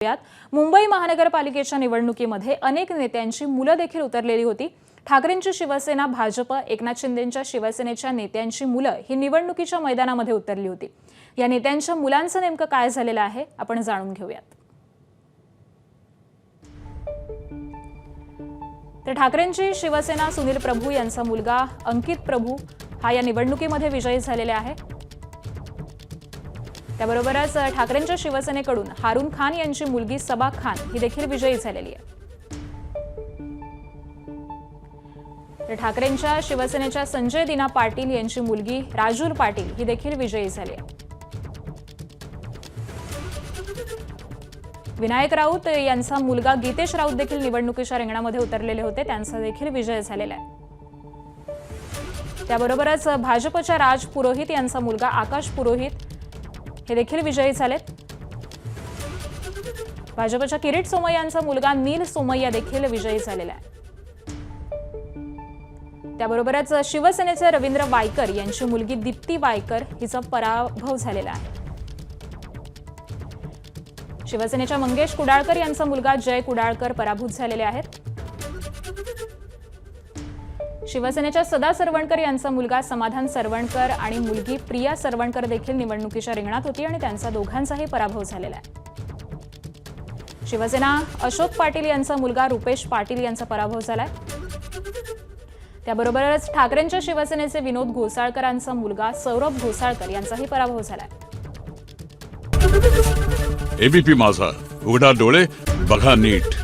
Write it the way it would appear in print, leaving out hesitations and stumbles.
मुंबई महानगरपालिकेच्या निवडणुकीमध्ये अनेक नेत्यांची मुलं देखील उतरलेली होती। ठाकरेंची शिवसेना, भाजप, एकनाथ शिंदेंच्या शिवसेनेच्या नेत्यांची मुलं ही निवडणुकीच्या मैदानामध्ये उतरली होती। या नेत्यांच्या मुलांचं नेमकं काय झालेलं आहे आपण जाणून घेऊयात। तर ठाकरेंची शिवसेना सुनील प्रभू यांचा मुलगा अंकित प्रभू हा या निवडणुकीमध्ये विजयी झालेला आहे। त्याबरोबरच ठाकरेंच्या शिवसेनेकडून हारून खान यांची मुलगी सबा खान ही देखील विजयी झालेली आहे। तर ठाकरेंच्या शिवसेनेच्या संजय दिना पाटील यांची मुलगी राजूर पाटील ही देखील विजयी झाली आहे। विनायक राऊत यांचा मुलगा गीतेश राऊत देखील निवडणुकीच्या रिंगणामध्ये उतरलेले होते, त्यांचा देखील विजय झालेला आहे। त्याबरोबरच भाजपच्या राज पुरोहित यांचा मुलगा आकाश पुरोहित हे देखील विजयी झालेत। भाजपच्या किरीट सोमय्या यांचा मुलगा नील सोमय्या देखील विजयी झालेला आहे। त्याबरोबरच शिवसेनेचे रवींद्र वायकर यांची मुलगी दीप्ती वायकर हिचा पराभव झालेला आहे। शिवसेनेच्या मंगेश कुडाळकर यांचा मुलगा जय कुडाळकर पराभूत झालेले आहेत। शिवसेनेच्या सदा सरवणकर यांचा मुलगा समाधान सरवणकर आणि मुलगी प्रिया सरवणकर देखील निवडणुकीच्या रिंगणात होती आणि त्यांचा दोघांचाही पराभव झालेला आहे। शिवसेना अशोक पाटील यांचा मुलगा रुपेश पाटील यांचा पराभव झालाय। त्याबरोबरच ठाकरेंच्या शिवसेनेचे विनोद घोसाळकरांचा मुलगा सौरभ घोसाळकर यांचाही पराभव झालाय। एबीपी माझा, उघडा डोळे बघा नीट।